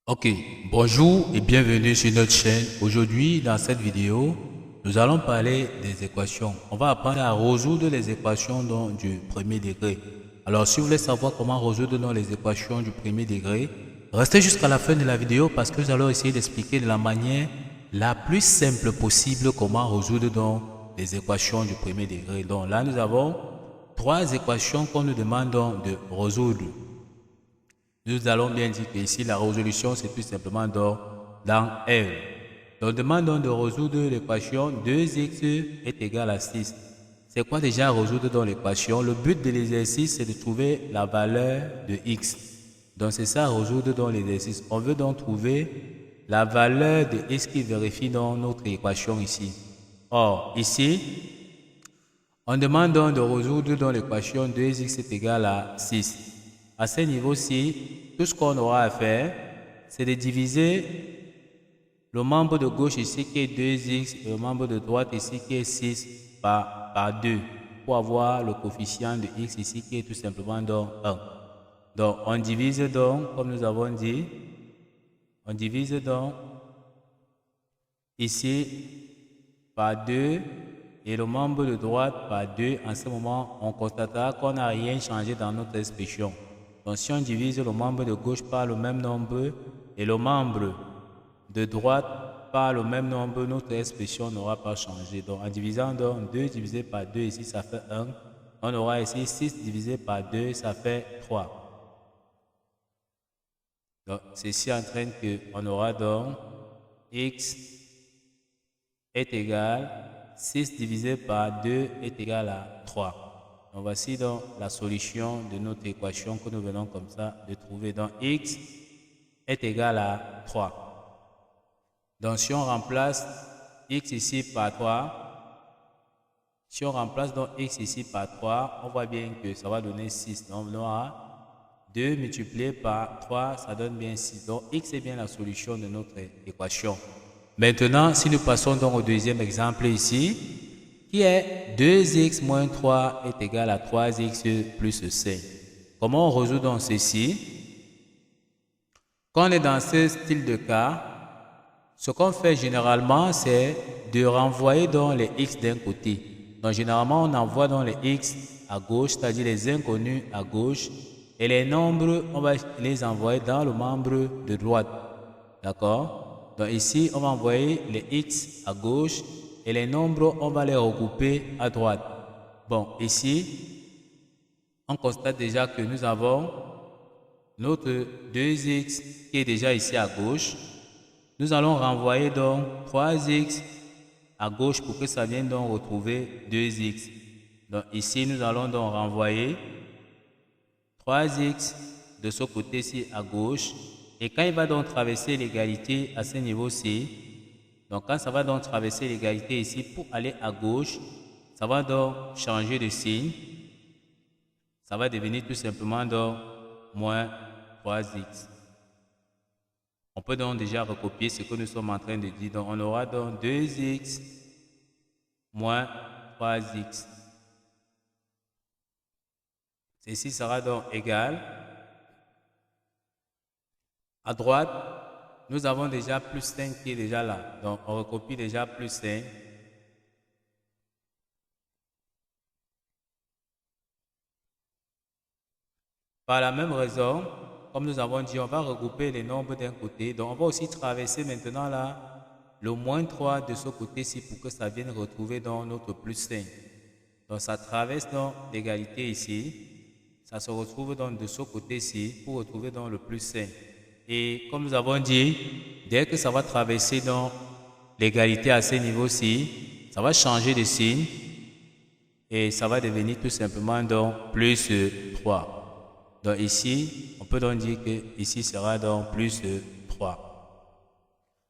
Ok, bonjour et bienvenue sur notre chaîne. Aujourd'hui, dans cette vidéo, nous allons parler des équations. On va apprendre à résoudre les équations du premier degré. Alors, si vous voulez savoir comment résoudre les équations du premier degré, restez jusqu'à la fin de la vidéo parce que nous allons essayer d'expliquer de la manière la plus simple possible comment résoudre les équations du premier degré. Donc là, nous avons trois équations qu'on nous demande de résoudre. Nous allons bien dire que ici la résolution c'est tout simplement dans R. Donc demande de résoudre l'équation 2x est égal à 6. C'est quoi déjà résoudre dans l'équation? Le but de l'exercice c'est de trouver la valeur de x. Donc c'est ça résoudre dans l'exercice. On veut donc trouver la valeur de x qui vérifie dans notre équation ici. Or ici on demande donc de résoudre dans l'équation 2x est égal à 6. À ce niveau-ci, tout ce qu'on aura à faire, c'est de diviser le membre de gauche ici qui est 2x et le membre de droite ici qui est 6 par 2 pour avoir le coefficient de x ici qui est tout simplement donc 1. Donc on divise donc, comme nous avons dit, on divise donc ici par 2 et le membre de droite par 2. En ce moment, on constatera qu'on n'a rien changé dans notre expression. Donc si on divise le membre de gauche par le même nombre et le membre de droite par le même nombre, notre expression n'aura pas changé. Donc en divisant donc 2 divisé par 2 ici, ça fait 1. On aura ici 6 divisé par 2, ça fait 3. Donc ceci entraîne qu'on aura donc x est égal 6 divisé par 2 est égal à 3. Donc voici donc la solution de notre équation que nous venons comme ça de trouver. Donc x est égal à 3. Donc si on remplace x ici par 3, si on remplace donc x ici par 3, on voit bien que ça va donner 6. Donc on aura 2 multiplié par 3, ça donne bien 6. Donc x est bien la solution de notre équation. Maintenant, si nous passons donc au deuxième exemple ici, qui est 2x moins 3 est égal à 3x plus 5. Comment on résout donc ceci? Quand on est dans ce style de cas, ce qu'on fait généralement, c'est de renvoyer donc les x d'un côté. Donc généralement, on envoie donc les x à gauche, c'est-à-dire les inconnus à gauche, et les nombres, on va les envoyer dans le membre de droite. D'accord? Donc ici, on va envoyer les x à gauche et les nombres, on va les regrouper à droite. Bon, ici, on constate déjà que nous avons notre 2x qui est déjà ici à gauche. Nous allons renvoyer donc 3x à gauche pour que ça vienne donc retrouver 2x. Donc ici, nous allons donc renvoyer 3x de ce côté-ci à gauche. Et quand il va donc traverser l'égalité à ce niveau-ci, donc quand ça va donc traverser l'égalité ici pour aller à gauche, ça va donc changer de signe. Ça va devenir tout simplement donc moins 3x. On peut donc déjà recopier ce que nous sommes en train de dire. Donc on aura donc 2x moins 3x. Ceci sera donc égal. À droite, nous avons déjà plus 5 qui est déjà là. Donc on recopie déjà plus 5. Par la même raison, comme nous avons dit, on va regrouper les nombres d'un côté. Donc on va aussi traverser maintenant là le moins 3 de ce côté-ci pour que ça vienne retrouver dans notre plus 5. Donc ça traverse donc l'égalité ici. Ça se retrouve donc de ce côté-ci pour retrouver dans le plus 5. Et comme nous avons dit, dès que ça va traverser donc l'égalité à ce niveau-ci, ça va changer de signe et ça va devenir tout simplement donc plus 3. Donc ici, on peut donc dire que ici sera donc plus 3.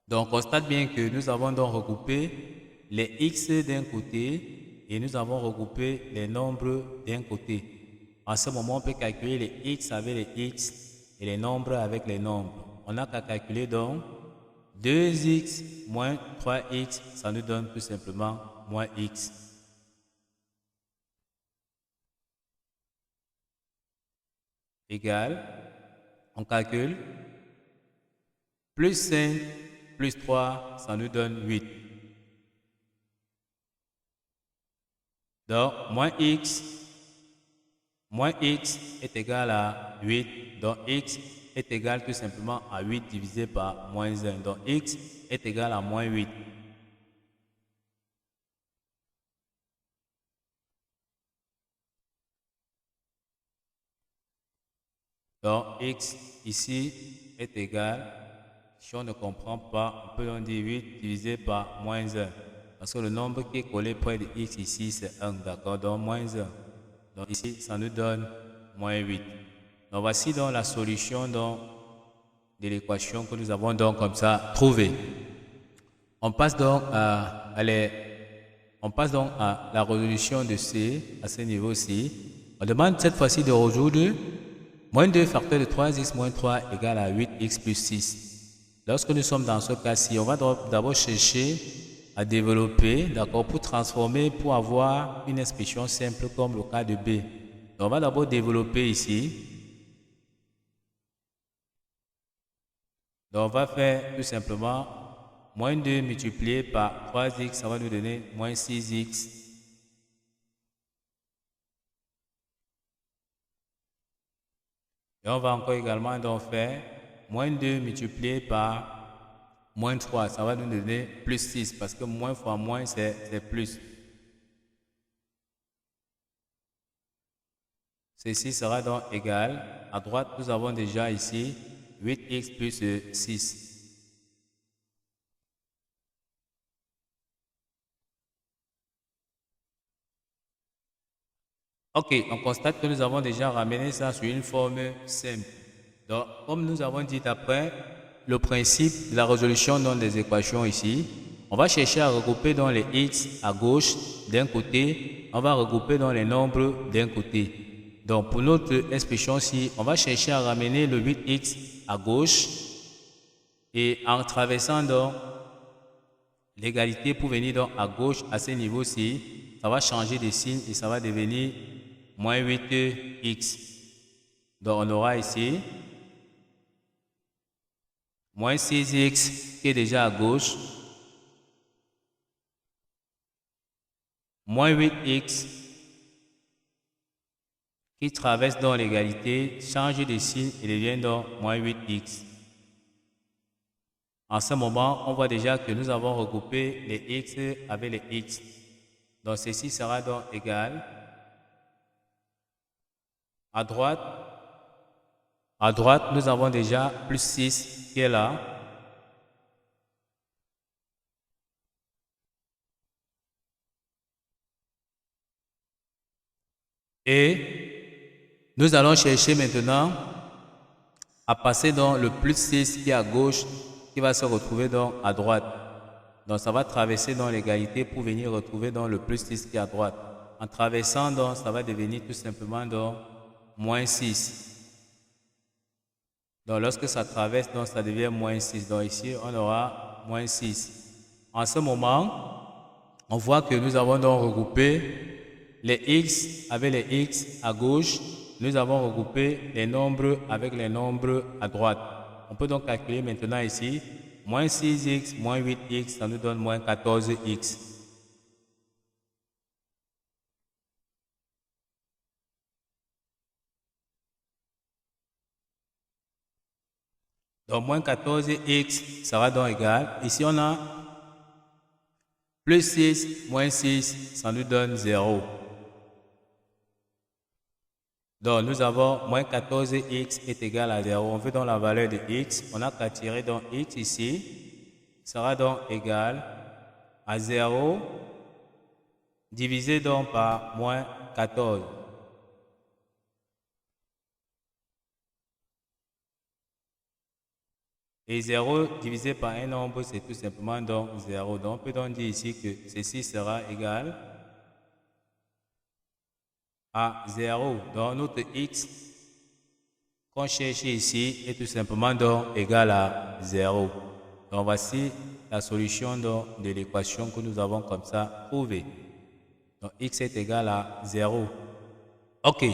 Donc on constate bien que nous avons donc regroupé les x d'un côté et nous avons regroupé les nombres d'un côté. En ce moment, on peut calculer les x avec les x et les nombres avec les nombres. On n'a qu'à calculer donc 2x moins 3x, ça nous donne tout simplement moins x. Égal, on calcule Plus 5 plus 3, ça nous donne 8. Donc, moins x est égal à 8. Donc, x est égal tout simplement à 8 divisé par moins 1. Donc, x est égal à moins 8. Donc, x ici est égal, si on ne comprend pas, on peut donc dire 8 divisé par moins 1. Parce que le nombre qui est collé près de x ici, c'est 1, d'accord? Donc, moins 1. Donc, ici, ça nous donne moins 8. Donc, voici donc la solution donc, de l'équation que nous avons donc comme ça trouvée. On passe donc à la résolution de C, à ce niveau-ci. On demande cette fois-ci de résoudre moins 2 facteur de 3x moins 3 égale à 8x plus 6. Lorsque nous sommes dans ce cas-ci, on va d'abord chercher à développer, d'accord, pour transformer, pour avoir une expression simple comme le cas de B. Donc, on va d'abord développer ici. Donc, on va faire tout simplement moins 2 multiplié par 3x, ça va nous donner moins 6x. Et on va encore également donc faire moins 2 multiplié par moins 3, ça va nous donner plus 6 parce que moins fois moins c'est plus. Ceci sera donc égal. À droite, nous avons déjà ici 8x plus 6. Ok, on constate que nous avons déjà ramené ça sur une forme simple. Donc, comme nous avons dit après, le principe de la résolution dans des équations ici, on va chercher à regrouper dans les x à gauche d'un côté, on va regrouper dans les nombres d'un côté. Donc, pour notre expression-ci, on va chercher à ramener le 8x à gauche et en traversant donc l'égalité pour venir donc à gauche à ce niveau-ci, ça va changer de signe et ça va devenir moins 8x. Donc, on aura ici moins 6x qui est déjà à gauche, moins 8x qui traverse donc l'égalité, change de signe et devient donc moins 8x. En ce moment, on voit déjà que nous avons regroupé les x avec les x. Donc, ceci sera donc égal. À droite, nous avons déjà plus 6 qui est là. Et nous allons chercher maintenant à passer dans le plus 6 qui est à gauche, qui va se retrouver donc à droite. Donc ça va traverser dans l'égalité pour venir retrouver dans le plus 6 qui est à droite. En traversant donc, ça va devenir tout simplement donc moins 6. Donc lorsque ça traverse, donc ça devient moins 6. Donc ici, on aura moins 6. En ce moment, on voit que nous avons donc regroupé les x avec les x à gauche. Nous avons regroupé les nombres avec les nombres à droite. On peut donc calculer maintenant ici, moins 6x, moins 8x, ça nous donne moins 14x. Donc, moins 14x sera donc égal. Ici, on a plus 6, moins 6, ça nous donne 0. Donc, nous avons moins 14x est égal à 0. On veut donc la valeur de x. On a qu'à tirer donc x ici. Sera donc égal à 0 divisé donc par moins 14. Et 0 divisé par un nombre, c'est tout simplement donc 0. Donc, on peut donc dire ici que ceci sera égal à 0. Donc, notre x qu'on cherche ici est tout simplement donc égal à 0. Donc, voici la solution donc de l'équation que nous avons comme ça trouvée. Donc, x est égal à 0. Ok.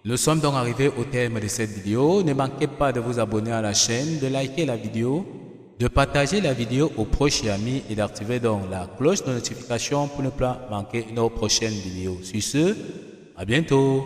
Nous sommes donc arrivés au terme de cette vidéo. Ne manquez pas de vous abonner à la chaîne, de liker la vidéo de partager la vidéo aux proches et amis et d'activer donc la cloche de notification pour ne pas manquer nos prochaines vidéos. Sur ce, à bientôt.